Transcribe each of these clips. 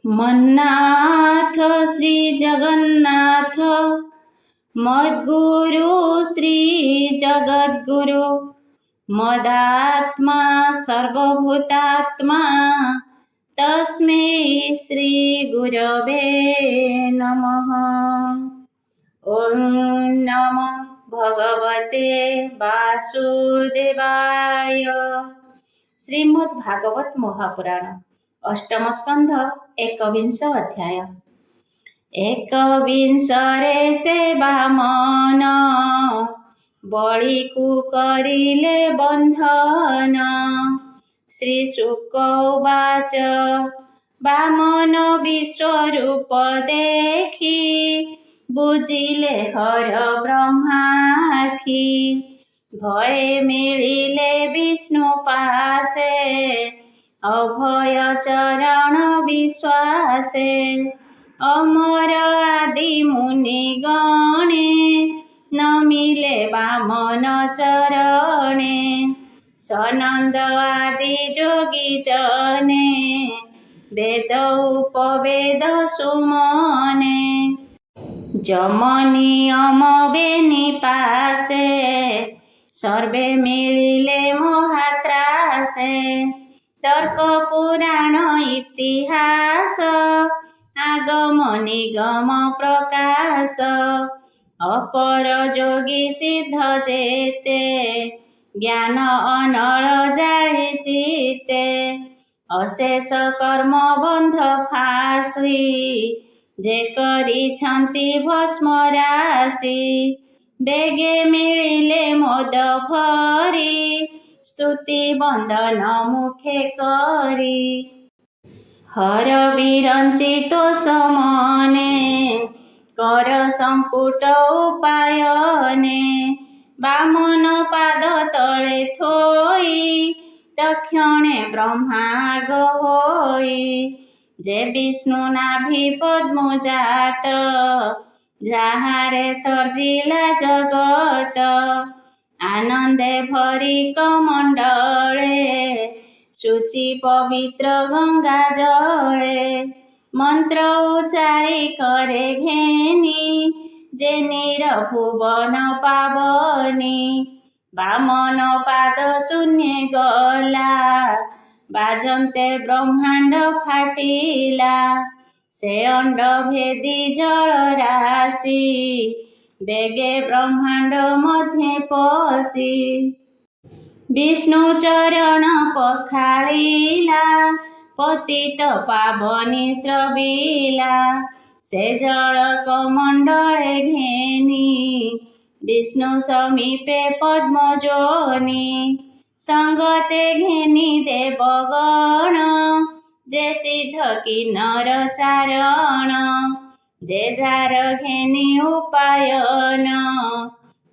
मन्नाथ श्री जगन्नाथ मद्गुरु श्री जगद्गुरु मदात्मा सर्वभूतात्मा तस्मै श्री गुरवे नमः। ओम नमो भगवते वासुदेवाय। श्रीमद् भागवत महापुराण अष्टम स्कंध एकविंश अध्याय। एकविंशरे से बामन बळिकु करिले बंधन। श्री शुक उवाच बामन विश्वरूप देखी बुझिले हर ब्रह्माखी। भय मिलिले विष्णु पासे अभय चरण विश्वासे। अमर आदि मुनि गणे नमिले बामन चरणे। सनंद आदि जोगी जने वेद उपवेद सुमने। जम नियम बेनि पासे सर्वे मिलिले महात्रासे। तर्क पुराण इतिहास आगम निगम प्रकाश। अपर जोगी सिद्ध जेते ज्ञान अनल जाहि चिते। अशेष कर्म बंध फासी जे करिछन्ति भस्म राशि। बेगे मिलिले मोद भरी स्तुति बंदन मुखे करी। हर विरंचितो समने कर संपुट उपायने। बामन पाद तले थोई तक्षणे ब्रह्माग होई। जे विष्णु नाभि पद्म जात जाहारे सर्जिला जगत। आनंदे भरी कमंडले शुचि पवित्र गंगा जले। मंत्र उच्चारी करे घेनी जे निरभुवन पावनी। बामन पाद शून्य गला बाजन्ते ब्रह्मांड फाटिला। से अंड भेदी जल राशि बेगे ब्रह्मांड मध्ये पशी। विष्णु चरण पखाळिला पतित पावनी स्रविला। से जल कमंडले घेनी विष्णु समीपे पद्मजोनी। संगते घेनी देवगण जे सिद्ध किन्नर चारण। जे जार घेनी उपायन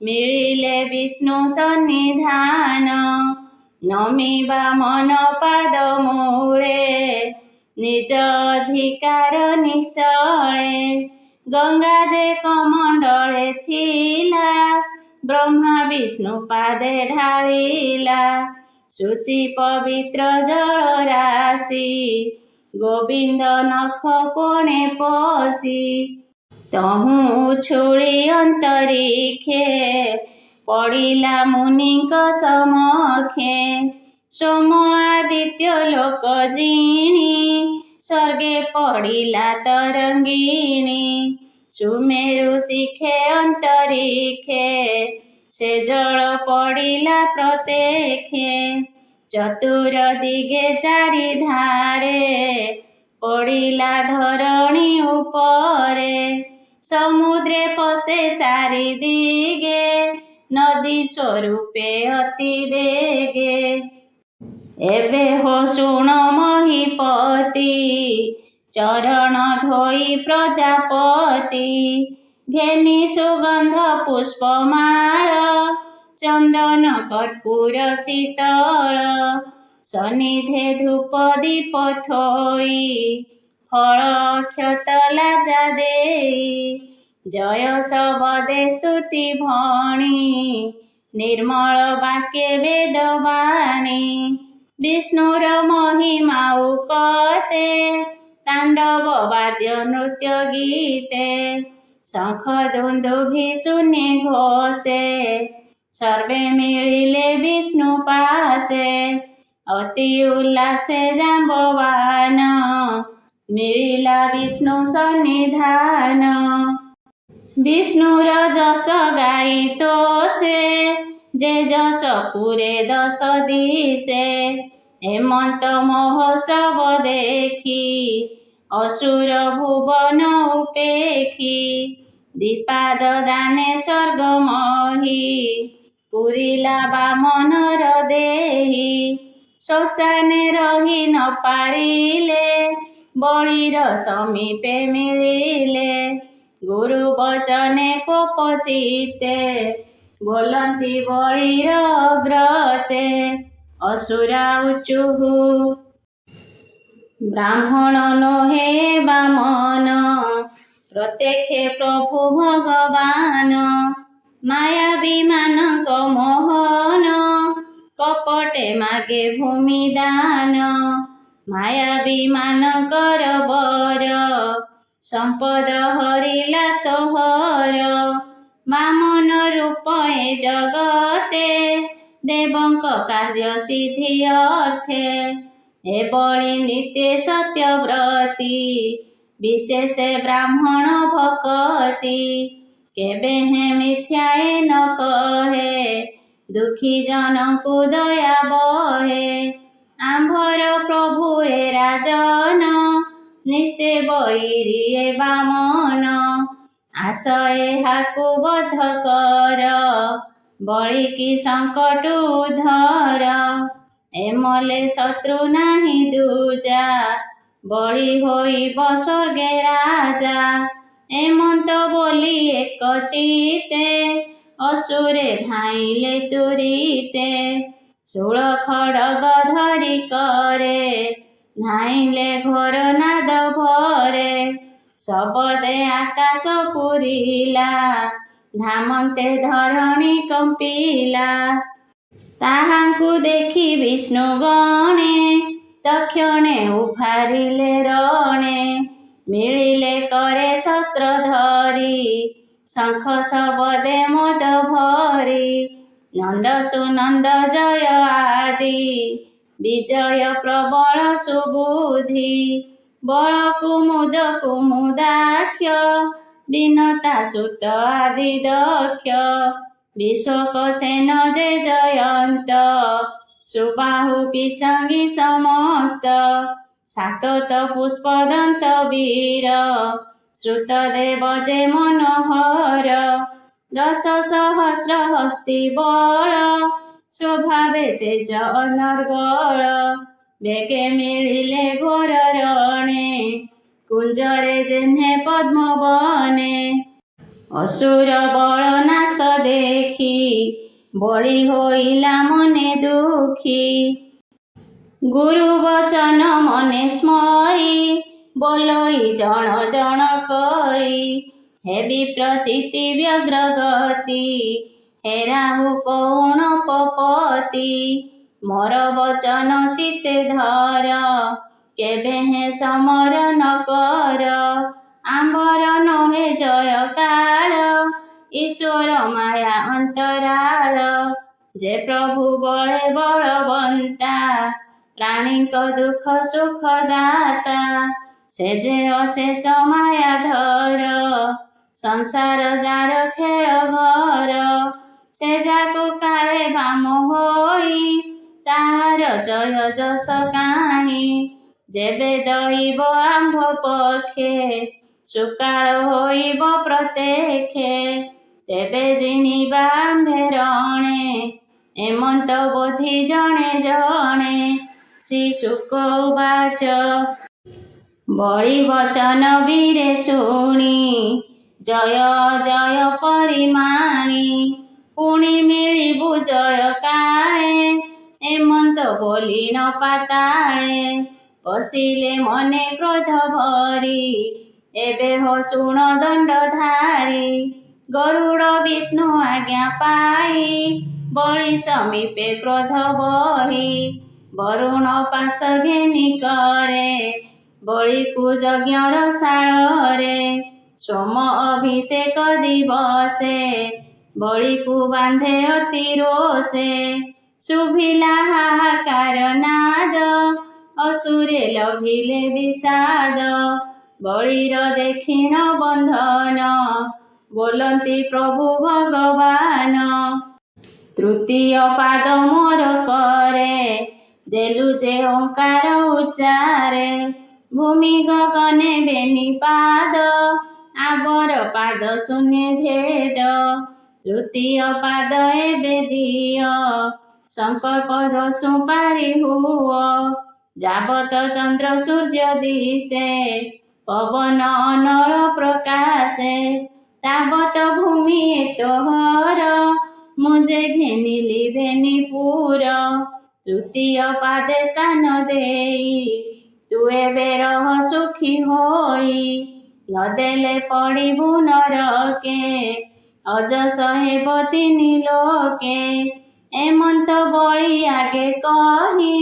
मिलिले विष्णु सन्निधान। नमी बामन पाद मूले निज अधिकार निश्चले। गंगा जे कमंडले थिला ब्रह्मा विष्णु पादे ढालिला। शुचि पवित्र जल राशि गोविंद नख कोणे पशी। तहु उछुली अंतरिक्षे पड़िला मुनिक समक्षे। सोम आदित्य लोक जिणी स्वर्गे पड़िला तरंगिणी। सुमेरु शिखे अंतरिक्षे से जल पड़िला प्रत्येखे। चतुर दिगे चारि धारे पड़िला धरणी उपरे। समुद्रे पशे चारि दिगे नदी स्वरूपे अति बेगे। एबे हो शुण महीपति चरण धोई प्रजापति। घेनी सुगंध पुष्पमाळ चंदन कर्पूर शीतल। सन्निधे धूप दीप थोई फल अक्षत लाजा देई। जय सबदे स्तुति भणी निर्मल वाक्य वेदवाणी। विष्णुर महिमा उकते ताण्डव वाद्य नृत्य गीते शंख दुन्दुभि शून्य घोषे सर्वे मिलिले विष्णु पासे अति उल्लासे जाम्बवान मिलिला विष्णु सन्निधान विष्णुर जस गाई तोषे जे जस पुरे दश दिशे हेमंत महोत्सव देखी असुर भुवन उपेखी दीपाद दाने स्वर्ग मही पुरिला बामनर देही स्वस्थाने रही न पारिले बळीर समीपे मिलिले गुरु वचने कोप चित्ते बोलती बळीर अग्रते असुरा उचुः ब्राह्मण नोहे बामन प्रत्यक्षे प्रभु भगवान माया विमानक मोहन कपटे मागे भूमि दान माया विमानकर बर संपद हरिला तोहर बामन रूप ए जगते देवंक कार्य सिद्धि अर्थे हे बळी नित्य सत्यव्रती विशेष ब्राह्मण भकति केबे हे मिथ्याए न कहे दुखी जनकु दया बहे आंभर प्रभु ए राजन निश्चय बईरिए बामन आस एहाकु बध कर बळी की संकट उद्धर एमले शत्रु नाही दूजा बळी होइब स्वर्गे राजा एमंत बोली एक चिते असुरे धाइले तुरीते शूल खड्ग धरि करे धाइले घोर नाद भरे शबदे आकाश पुरिला धामन्ते धरणी कंपिला ताहांकु देखि विष्णु गणे तक्षणे उभारिले रणे मिलिले करे शस्त्र धरि शंख शबदे मद भरि नंद सुनंद जय आदि विजय प्रबल सुबुद्धि बल कुमुद कुमुदाख्य दीनता सुत आदि दक्ष विशोक सेन जे जयंत सुबाहु पिसंगी समस्त सातत पुष्पदंत वीर श्रुतदेव जे मनोहर 10 सहस्र हस्ती बळ स्वभावे तेज अनर्गळ बेगे मिलिले घोर रणे कुंजरे जेह्ने पद्मवने असुर बळ नाश देखी बळी होइला मने दुखी गुरु वचन मने स्मरी बोलई जण जण करी हे विप्रचिति व्यग्र गति हे राहु कौण पपति मोर वचन चित्ते धर केबे हे समर न कर आंबर नोहे जय काल ईश्वर माया अंतराल जे प्रभु बळे बलवंता प्राणीक दुख सुख दाता से जे अशेष माया धर संसार जार खेळ घर से जाकु काळे भाम होई ताहार जय जस काणी जेबे दैव आंभ पक्षे सुकाळ होइब प्रत्यक्षे तेबे जिनिबा आंभे रणे एमंत बोधि जणे जणे श्री शुक उवाच बळी वचन वीरे शुणी जय जय परिमाणी पुणी मिलिबु जय काळे एमंत बोली न पाताळे बसिले मने क्रोध भरी एबे हो शुण दंडधारी गरुड़ विष्णु आज्ञा पाई बळी समीपे क्रोध बही वरुण पास घेनी करे ବଳିକୁ ଯଜ୍ଞର ଶାଳରେ ସୋମ ଅଭିଷେକ ଦିବସେ ବଳିକୁ ବାନ୍ଧେ ଅତି ରୋଷେ ଶୁଭିଲା ହାହାକାର ନାଦ ଅସୁରେ ଲଭିଲେ ବିଷାଦ ବଳିର ଦେଖିଣ ବନ୍ଧନ ବୋଲନ୍ତି ପ୍ରଭୁ ଭଗବାନ ତୃତୀୟ ପାଦ ମୋର କରେ ଦେଲୁ ଯେ ଓଙ୍କାର ଉଚ୍ଚାରେ ଭୂମି ଗଗନେ ବେନି ପାଦ ଆବର ପାଦ ଶୂନ୍ୟ ଭେଦ ତୃତୀୟ ପାଦ ଏବେ ଦିଅ ସଂକଳ୍ପ ଦୋଷୁ ପାରି ହୁଅ ଯାବତ ଚନ୍ଦ୍ର ସୂର୍ଯ୍ୟ ଦିଶେ ପବନ ଅନଳ ପ୍ରକାଶେ ତାବତ ଭୂମି ତୋହର ମୁଁ ଯେ ଘେନିଲି ବେନିପୁର ତୃତୀୟ ପାଦେ ସ୍ଥାନ ଦେଇ ତୁ ଏବେ ରହ ସୁଖୀ ହୋଇ ନଦେଲେ ପଡ଼ିବୁ ନରକେ ଅଜସ ହେବ ତିନି ଲୋକେ ଏମନ୍ତ ବଳି ଆଗେ କହି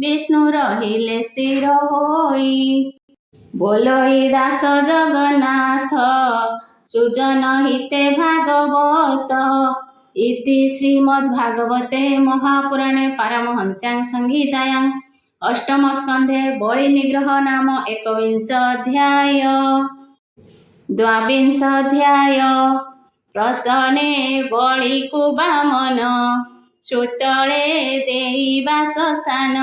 ବିଷ୍ଣୁ ରହିଲେ ସ୍ଥିର ହୋଇ ବୋଲଇ ଦାସ ଜଗନ୍ନାଥ ସୃଜନ ହିତେ ଭାଗବତ ଇତି ଶ୍ରୀମଦ୍ଭାଗବତେ ମହାପୁରାଣେ ପାରମହଂସ୍ୟାଂ ସଂହିତାୟାଂ ଅଷ୍ଟମ ସ୍କନ୍ଧେ ବଳି ନିଗ୍ରହ ନାମ ଏକବିଂଶ ଅଧ୍ୟାୟ ଦ୍ୱାବିଂଶ ଅଧ୍ୟାୟ ପ୍ରସନେ ବଳିକୁ ବାମନ ସୁତଳେ ଦେଇ ବାସସ୍ଥାନ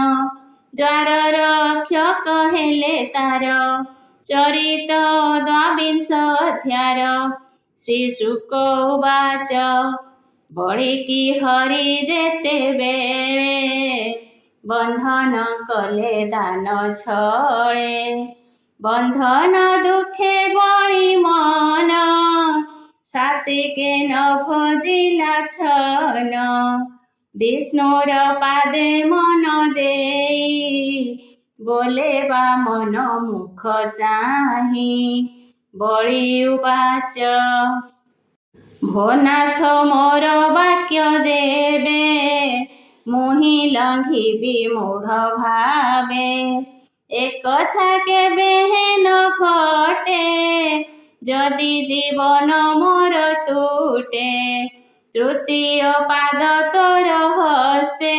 ଦ୍ୱାର ରକ୍ଷକ ହେଲେ ତାର ଚରିତ ଦ୍ୱାବିଂଶ ଅଧ୍ୟାୟ ଶ୍ରୀ ଶୁକ ଉବାଚ ବଳିକି ହରି ଯେତେବେଳେ ବନ୍ଧନ କଲେ ଦାନ ଛଳେ ବନ୍ଧନ ଦୁଃଖେ ବଳି ମନ ସାତିକେ ନ ଭଜିଲା ଛନ ବିଷ୍ଣୁର ପାଦେ ମନ ଦେଇ ବୋଲେ ବାମନ ମୁଖ ଚାହିଁ ବଳି ଉବାଚ ଭୋନାଥ ମୋର ବାକ୍ୟ ଯେବେ ମୁହିଁ ଲଙ୍ଘିବି ମୂଢ଼ ଭାବେ ଏକଥା କେବେ ହେନ ଘଟେ ଯଦି ଜୀବନ ମୋର ତୁଟେ ତୃତୀୟ ପାଦ ତୋର ହସ୍ତେ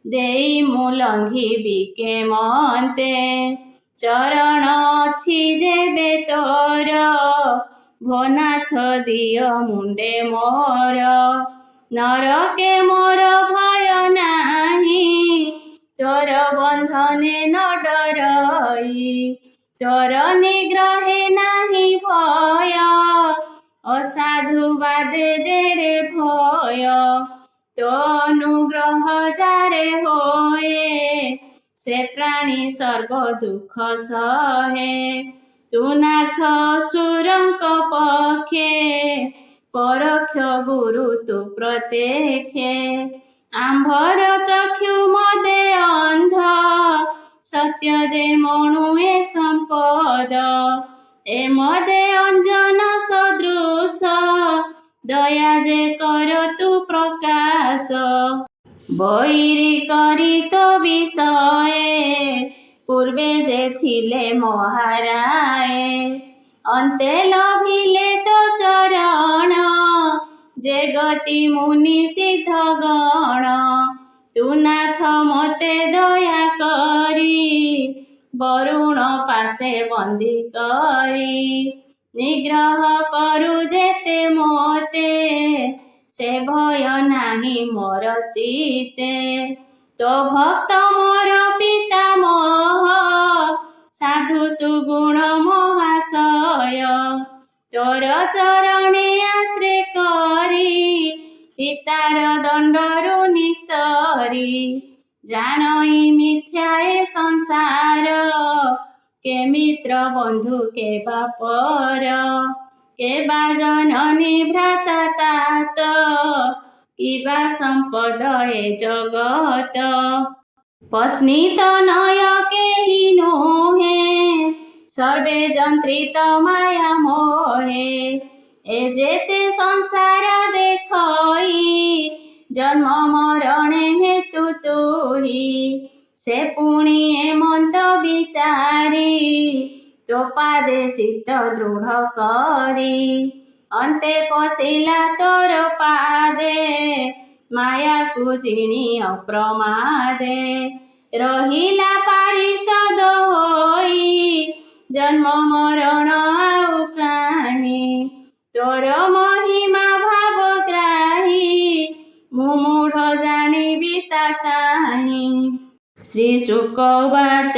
ଦେଇ ମୁଁ ଲଙ୍ଘିବି କେମନ୍ତେ ଚରଣ ଅଛି ଯେବେ ତୋର ଭୋନାଥ ଦିଅ ମୁଣ୍ଡେ ମୋର ନରକେ ମୋର ଭୟ ନାହିଁ ତୋର ବନ୍ଧନେ ନ ଡରଇ ତୋର ନିଗ୍ରହେ ନାହିଁ ଭୟ ଅସାଧୁବାଦେ ଯେଡ଼େ ଭୟ ତୋ ଅନୁଗ୍ରହ ଯାରେ ହୋଏ ସେ ପ୍ରାଣୀ ସର୍ବ ଦୁଃଖ ସହେ ତୁ ନାଥ ଅସୁରଙ୍କ ପକ୍ଷେ ପରୋକ୍ଷ ଗୁରୁ ତୁ ପ୍ରତ୍ୟକ୍ଷେ ଆମ୍ଭର ଚକ୍ଷୁ ମଦେ ଅନ୍ଧ ସତ୍ୟ ଯେ ମଣୁ ଏ ସମ୍ପଦ ଏ ମଦେ ଅଞ୍ଜନ ସଦୃଶ ଦୟା ଯେ କର ତୁ ପ୍ରକାଶ ବୈରୀ କରି ତୋ ବିଷয়ে ପୂର୍ବେ ଯେ ଥିଲେ ମହାରାଏ ଅନ୍ତେ ଲଭିଲେ ତୋ ଚରଣ ଯେ ଗତି ମୁନି ସିଦ୍ଧ ଗଣ ତୁ ନାଥ ମୋତେ ଦୟା କରି ବରୁଣ ପାଶେ ବନ୍ଦୀ କରି ନିଗ୍ରହ କରୁ ଯେତେ ମୋତେ ସେ ଭୟ ନାହିଁ ମୋର ଚିତେ ତୋ ଭକ୍ତ ମୋର ପିତାମହ ସାଧୁ ସୁଗୁଣ ମହାଶୟ ତୋର ଚରଣେ ଆଶ୍ରେ କରି ପିତାର ଦଣ୍ଡରୁ ନିସ୍ତରି ଜାଣଇ ମିଥ୍ୟା ଏ ସଂସାର କେ ମିତ୍ର ବନ୍ଧୁ କେ ବାପର କେ ବା ଜନନୀ ଭ୍ରାତା ତାତ କିବା ସମ୍ପଦ ଏ ଜଗତ ପତ୍ନୀ ତନୟ କେହି ନୁହେଁ ସର୍ବେ ଯନ୍ତ୍ରିତ ମାୟା ମୋহে ଏ ଯେତେ ସଂସାର ଦେଖଇ ଜନ୍ମ ମରଣେ ହେତୁ ତୁହି से पुणी एमंत विचारी तो पादे चित्त दृढ़ करी अंते पशिला तोर पादे माया को चिणी अप्रमादे रहिला पारिषद होई जन्म मरण आउ काहि तोर महिमा भावग्राही मुमूढ़ जानिबि ता काहि। श्री शुक उवाच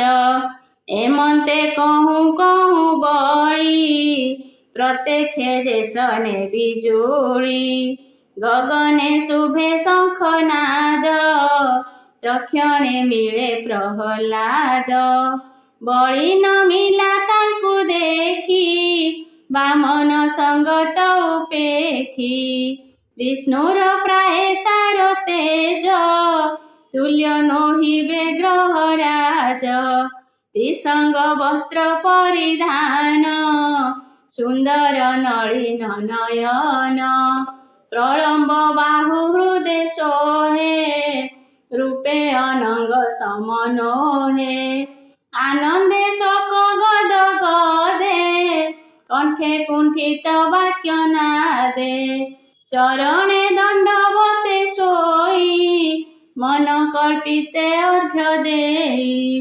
एमन्ते कहूँ कहूँ बळी प्रत्यक्षे जेसने बिजुळी गगने शुभे शंखनाद तक्षणे मिले प्रहलाद बळी न मिला तांकु देखी बामन संगत उपेखी विष्णुर प्राय तार तेज तुल्य नोहिबे ग्रहराज विसंग वस्त्र परिधान सुंदर नलिन नयन प्रलंब बाहु हृदय सोहे रूपे अनंग समनोहे आनंदे शोक गद गदे कंठे कुंठित वाक्य नादे चरणे दंडवते सोई मन कल्पिते अर्घ्य देई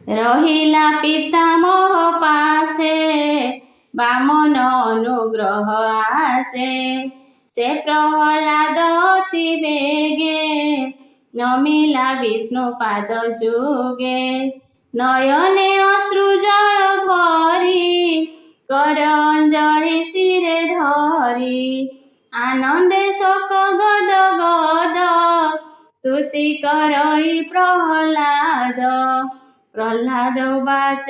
रहिला पितामह पासे बामन अनुग्रह आसे से प्रहलाद अति बेगे नमिला विष्णु पाद जुगे नयने अश्रु जल भरी कर अंजलि सिरे धरी आनंदे शोक गद गद स्तुति करई प्रहलाद प्रहलाद उवाच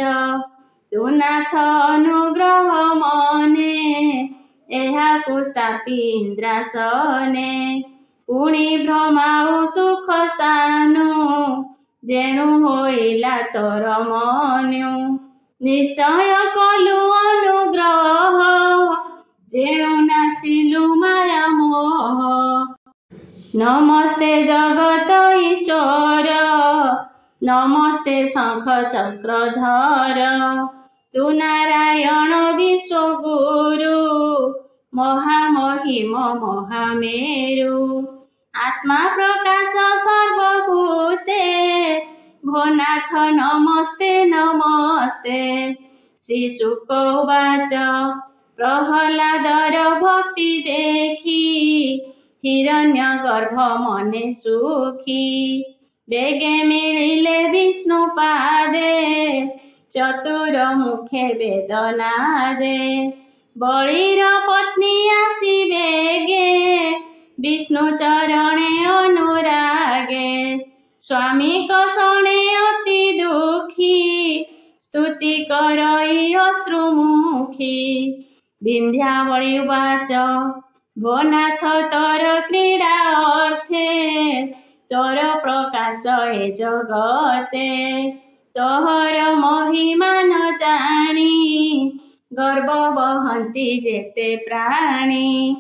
तु नाथ अनुग्रह मने एहाकु स्थापि इंद्रासने पुणी भ्रमाउ सुख स्थानु जेणु होइला तोर मनु निश्चय कलु अनुग्रह जेणु नासिलु माया मोह नमस्ते जगत ईश्वर नमस्ते शंख चक्रधर तु नारायण विश्वगुरु महामहिम महामेरु आत्मा प्रकाश सर्वभूते भोनाथ नमस्ते नमस्ते। श्री शुक उवाच प्रहलादर भक्ति देखी हिरण्य गर्भ मने सुखी बेगे मिलिले विष्णु पादे चतुर मुखे वेदनादे बळीर पत्नी आसी बेगे विष्णु चरणे अनुरागे स्वामी कसणे अति दुखी स्तुति करई अश्रुमुखी विंध्यावळी उवाच भोनाथ तोर क्रीडा अर्थे तोर प्रकाश ए जगते तोहर महिमा न जानी गर्व बहंती जेते प्राणी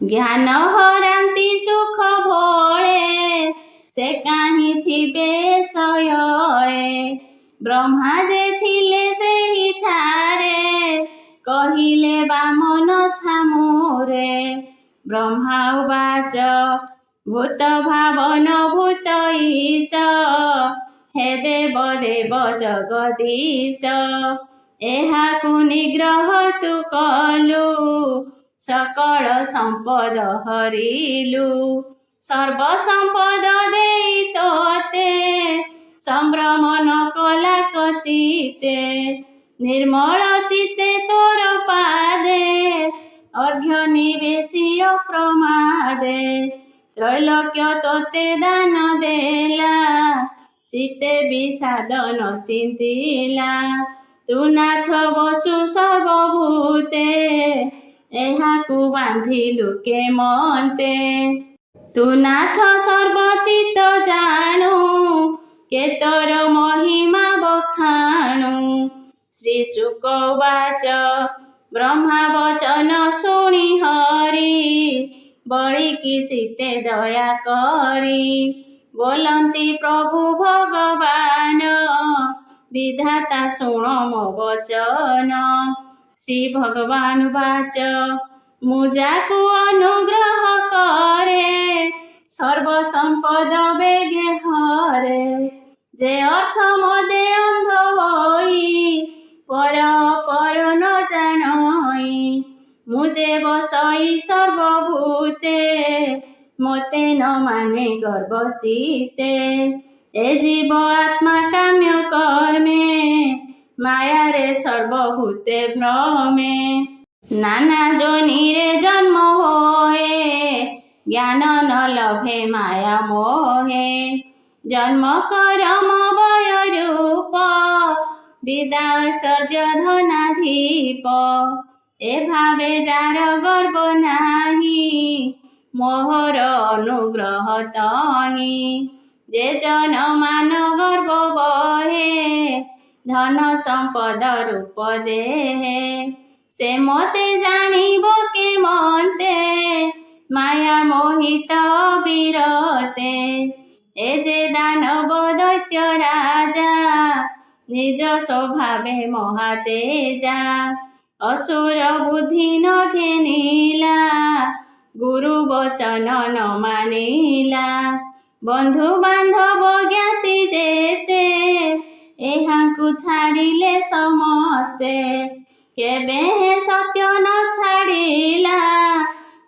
ज्ञान हरांती सुख भोळे से काहि थिबे सयळे ब्रह्मा जे थिले सेहि ठारे कहिले बामन छामुरे ब्रह्मा उवाच भूत भावन भूत ईश हे देव देव जगदीश एहाकु निग्रह तु कलु सकल संपद हरिलु सर्व संपद देई तोते संभ्रम न कला कचिते निर्मल चिते तोर पादे अर्घ्य निवेशी अप्रमादे त्रैलोक्य तोते दान देला चिते विषाद न चिंतिला तु नाथ बसु सर्वभूते एहाकु बांधिलु के मन्ते तु नाथ सर्वचित जाणु के तोर महिमा बखाणु। श्री शुक उवाच ब्रह्मा वचन शुणी हरि बळिकी चिते दया करी बोलन्ति प्रभु भगवान विधाता शुण मो वचन। श्री भगवान वाच मुजाकु अनुग्रह करे सर्व संपद बेगे हरे। जे अर्थ मदे अंध होई पर न जानई। मुझे बसई सर्वभूते मते न माने गर्व चिते। ए जीव आत्मा काम्य कर्मे माया रे सर्वभूते भ्रमे। नाना जोनि रे जन्म होए ज्ञान न लभे माया मोहे। जन्म करम भय रूप विद्या ऐश्वर्य धनाधीप। ए भावे जार गर्व नाही मोहर अनुग्रह तहि। जे जन मान गर्व बहे धन संपद रूप देहे। से मते जानिब के मते माया मोहित विरते। ए जे दानव दैत्य राजा निज स्वभावे महातेजा। असुर बुद्धि न घेनिला गुरु वचन न मानिला। बंधु बांधव ज्ञाति जेते एहाकु छाड़िले समस्ते। केबे सत्य न छाड़िला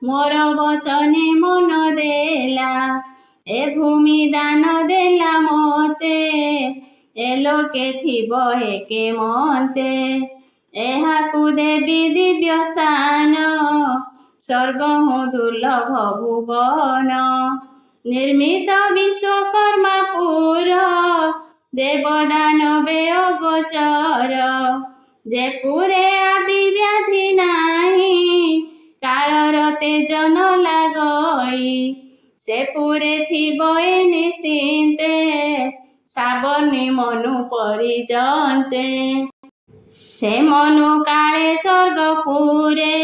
मोर वचने मन देला। ए भूमि दान देला मोते ए लोके थिब एके मते। एहाकु देवी दिव्य स्थान स्वर्ग दुर्लभ भुवन। निर्मित विश्वकर्मापुर देव दानवे अगोचर। जे पुरे आदि व्याधि नाही कालर तेज न लागई। से पुरे थिब ए निश्चिन्ते साबर्णी मनु परिजन्ते। से मनु काले स्वर्गपुरे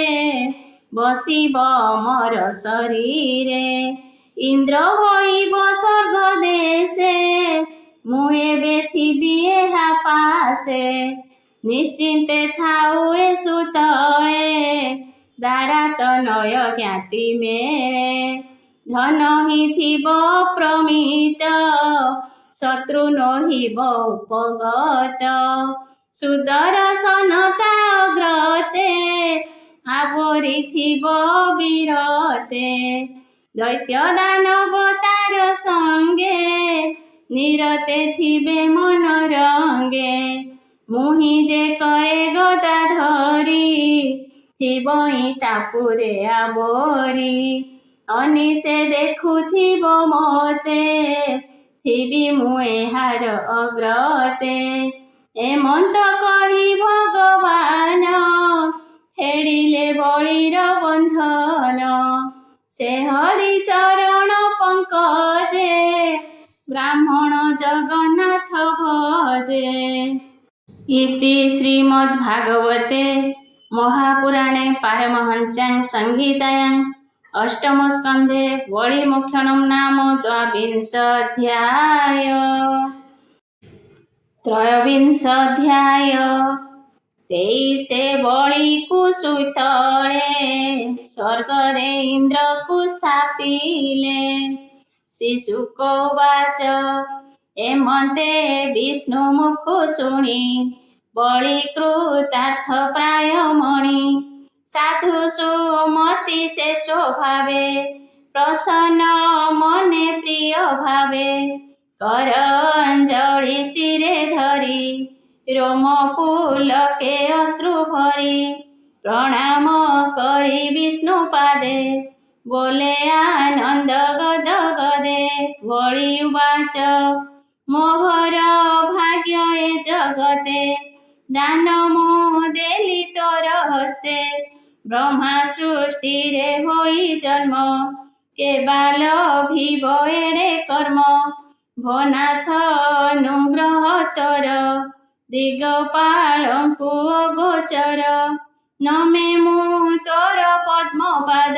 बसिब अमर शरीरे। इंद्र होइब स्वर्ग देशे मु एबे थिबि एहा पासे। निश्चिन्ते थाउ ए सुतळे दारा तनय ज्ञाति मेळे। धन हि थिब प्रमित शत्रु नहिब उपगत। सुदर्शनता अग्रते आवरी थिब वीरते। दैत्य दानव तार संगे निरते थिबे मन रंगे। मुहि जे करे गदा धरी थिबई तापुरे आवरी। अनिसे देखुथिब मते थिबि मु एहार अग्रते। एमंत कहि भगवान फेडिले बलिर बंधन। से हरि चरण पंकजे ब्राह्मण जगन्नाथ भजे। इति श्रीमद्भागवते महापुराणे पारमहंस्यां संहितायां अष्टमस्कन्धे बलिमुख्यनं नाम द्वाविंशोऽध्याय। त्रयोविंशोऽध्याय। तेईसे बलि कुसुतले स्वर्गरे इंद्रकु स्थापिले। श्रीशुक उवाच एमन्ते विष्णुमुखु शुणि बलि कृतार्थ प्राय मणि। साधु सुमति से स्वभावे प्रसन्न मने प्रिय भावे। कर अंजलि शिरे धरी रोम पुलके अश्रु भरी। प्रणाम करी विष्णु पादे बोले आनंद गद गदे। बलि उवाच मोहर भाग्य ए जगते दान मो देली तोर हस्ते। ब्रह्मा सृष्टि रे होई जन्म केबाल भिब एड़े कर्म। भोनाथ अनुग्रह तोर दिगपालंकु अगोचर। नमे मु तोर पद्मपाद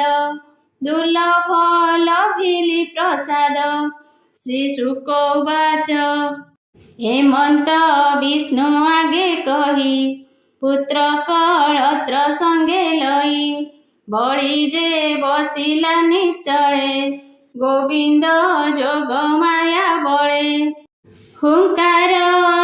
दुर्लभ लभिली प्रसाद। श्रीशुक उवाच हेमंत विष्णु आगे कही पुत्र कळत्र संगे लई बळी जे बसिला निश्चळे गोविंद जोग माया बळे हुंकार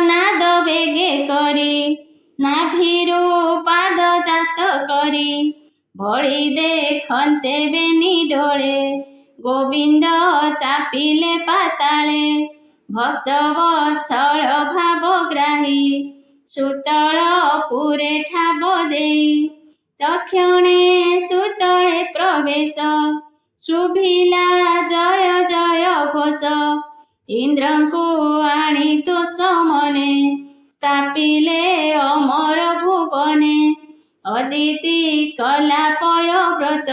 नाद बेगे करी नाभिरू पाद जात करी बळी देखन्ते बेनी डोळे गोविंद चापिले पाताळे भक्तवत्सल भावग्राही सुतळ पुरे ठाब देई तक्षणे सुतळे प्रवेश शुभिला जय जय घोष इंद्रଙ୍କୁ आणी तोष मने स्थापिले अमर भुवने अदिति कला पयव्रत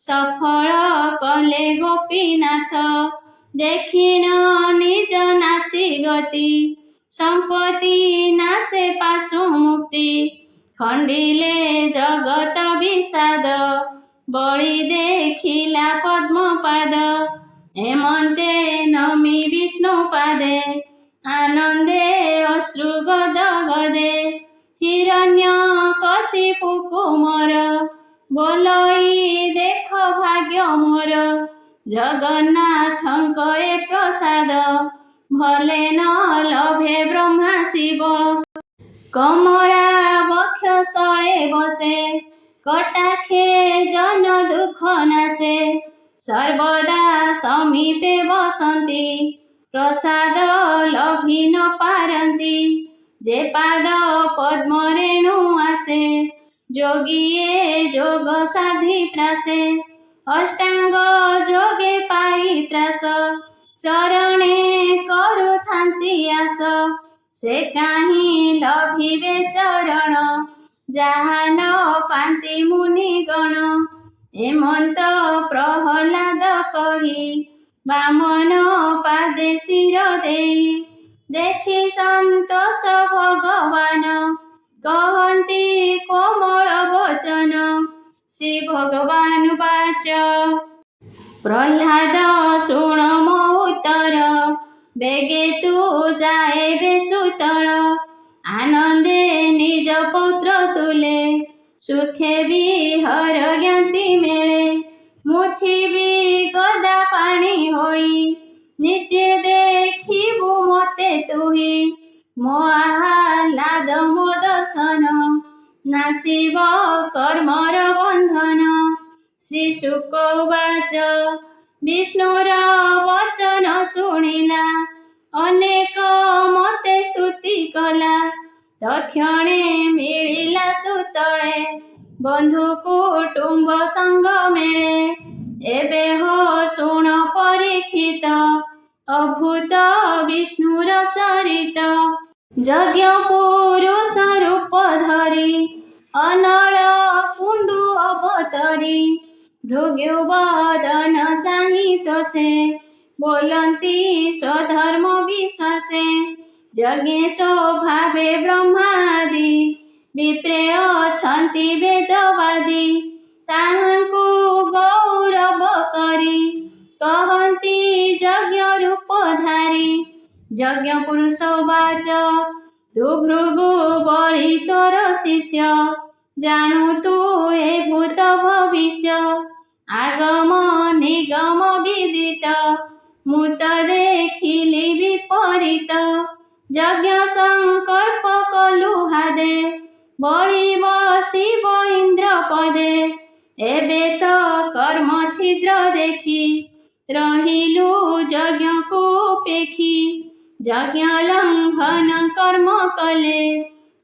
सफल कले गोपीनाथ देखिन निज नाती गति संपत्ति नासे पाशु मुक्ति खंडिले जगत विषाद बळी देखिला पद्मपाद हेमंते नमी विष्णु पादे आनंदे अश्रु गद गदे हिरण्य कशिपु कुमर बोलई देख भाग्य मोर जगन्नाथଙ୍କ ए प्रसाद भले न लभे ब्रह्मा शिव कमला वक्षस्थळे बसे कटाक्षे जन दुख नाशे सर्वदा समीपे बसन्ति प्रसाद लभि न पारन्ति जे पाद पद्म रेणु आसे जोगिए जोग साधि प्रासे अष्टांग जोगे पाई त्रास चरणे करुथान्ति आस से काहीं लभिबे चरण जाहा न पान्ति मुनिगण हेमंत प्रहलाद कही बामन पादे शिर देई देखि संतोष भगवान कहन्ति कोमल वचन श्री भगवान वाच प्रह्लाद शुण मो उत्तर बेगे तू जाए बेसुतल आनंदे निज पौत्र तुले सुखे विहर ज्ञाति मेले मुथिबी गदा पाणी होई नित्य देखिबु मते तुही मो आह्लाद मो दर्शन नासिब कर्मर बंधन श्रीशुक उवाच विष्णुर वचन शुणिला अनेक मते स्तुति कला तक्षणे मिलिला सुतळे बंधु कुटुंब संग मेळे एबे हो शुण परीक्षित अभूत विष्णुर चरित यज्ञ पुरुष रूप धरी अनल कुंडु अवतरी भृगुवदन चाहि तोसे बोलन्ति स्वधर्म विश्वासे यज्ञेशो भावे ब्रह्मादि विप्रे अछन्ति वेदवादी ताहांकु गौरव करी कहन्ति यज्ञ रूपधारी यज्ञ पुरुष वाच तु भृगु बळी तोर शिष्य जाणु तू ए भूत भविष्य आगम निगम विदित मुत देखिली विपरीत यज्ञ संकल्प कलु हादे बळी बसिब इंद्र पदे एबे तो कर्म छिद्र देखी रहिलु यज्ञ को पेखी यज्ञ लंघन कर्म कले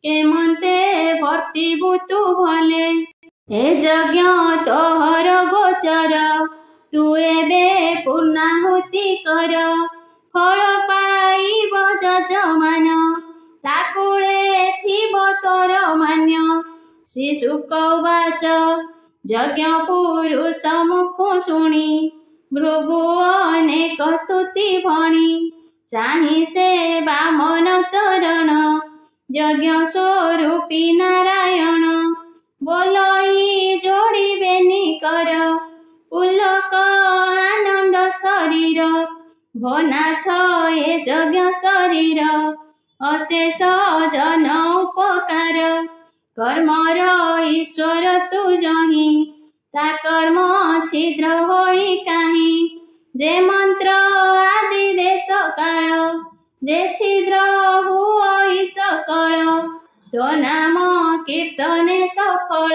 केमंते वर्तिबु तु भले हे यज्ञ तोहर गोचर तू एबे पूर्णाहुति कर फल पाइब यजमान ताकुळे थिब तोर मान्य श्रीशुक उवाच यज्ञ पुरुष मुखु शुणी भृगु अनेक स्तुति भणी चाहि से बामन चरण यज्ञ स्वरूपी नारायण बोलई जोड़िबे निकर पुलक आनंद शरीर भोनाथ ए यज्ञ शरीर अशेष जन उपकार कर्मर ईश्वर तू जही ता कर्म छिद्र होई काहि जे मंत्र आदि देश काल जे छिद्र हुई सकल तो नाम कीर्तने सफल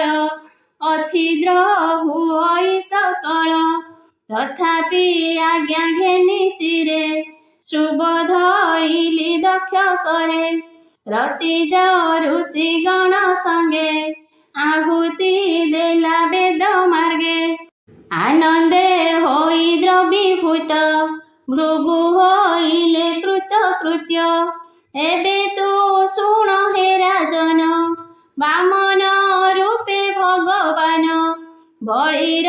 अछिद्र हुई सकल तथापि आज्ञा घेनी शिरे सुबोधइली दक्ष करे रति ऋषि गण संगे आहुति देला वेद मार्गे आनंदे होई द्रवीभूत भृगु होइले कृत कृत्य एबे तू शुण हे राजन बामन रूपे भगवान बळीर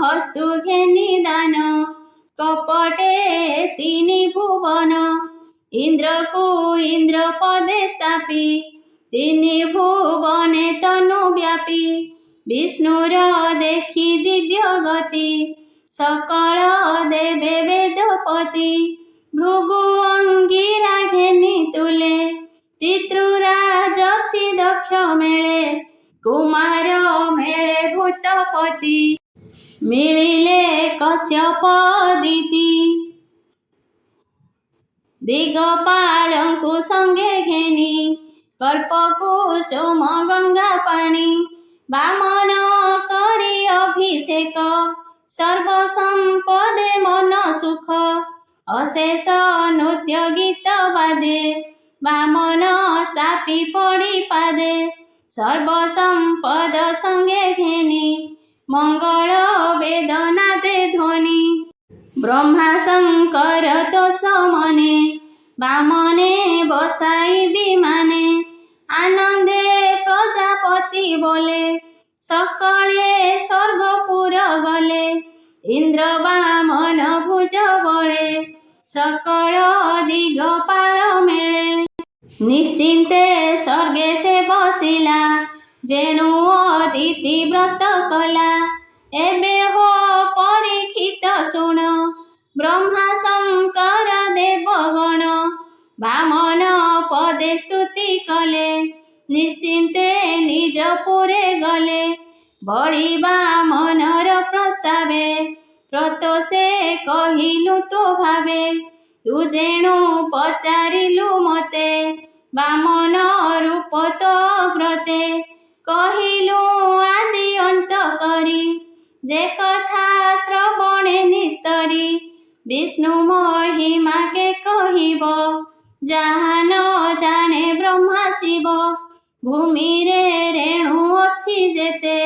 हस्तु घेनी दान कपटे तिनि भुवन इंद्र को इंद्र पदे स्थापी तिनि भुवने तनु व्यापी विष्णुर देखी दिव्य गति सकल देवे वेदपति भृगु अंगिरा घेनी तुले पितृराजसी दक्ष मेले कुमार मेले भूतपति मिलिले कश्यप दिति दिगपालंकु संगे घेनी कल्पकुसुम गंगा पानी बामन करी अभिषेक सर्व संपदे मन सुख अशेष नृत्य गीत बादे बामन स्थापी पड़ी पादे सर्व संपद संगे घेनी मंगल वेदना दे ध्वनि ब्रह्मा शंकर तो समने बामने बसाई विमाने आनंदे प्रजापति बोले सकले स्वर्गपुर गले इंद्र बामन भुज बळे सकल दिगपाल मेळे निश्चिंते स्वर्गे से बसिला जेणु अदिति व्रत कला एबे हो परीक्षित शुण ब्रह्मा शंकर देवगण बामन पदे स्तुति कले निश्चिंते निज पुरे गले बळी बामनर प्रस्तावे प्रतोषे कहिलु तो भावे तू जेणु पचारिलु मते बामन रूप तो व्रते कहिलु आदि अंत करी जे कथा श्रवणे निस्तरी विष्णु महिमा के कहिब जहाँ न जाने ब्रह्मा शिव भूमि रे रेणु अछि जेते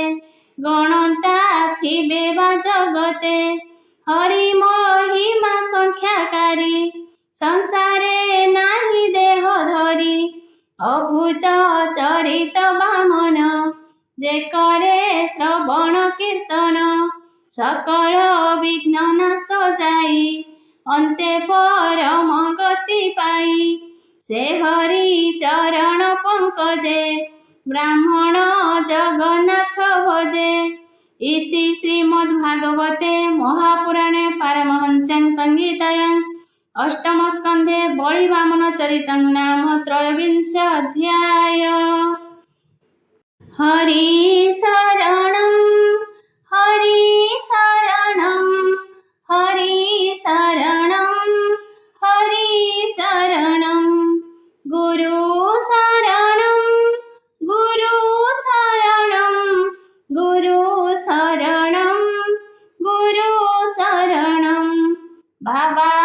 गणता थिबे बा जगते हरि महिमा संख्याकारी संसारे नाही देह धरी अभूत चरित बामन जे करे श्रवण कीर्तन सकल विघ्न नाश जाई अन्ते परम गति पाई से हरि चरण पंकजे ब्राह्मण जगन्नाथ भजे इति श्रीमद्भागवते महापुराणे पारमहंस्यां संहितायां अष्टम स्कन्धे बळी वामन चरितं नाम त्रयोविंश अध्याय। हरि शरणं हरि शरणं हरि शरणं हरि शरणं गुरु शरणं गुरु शरणं गुरु शरणं गुरु शरणं बाबा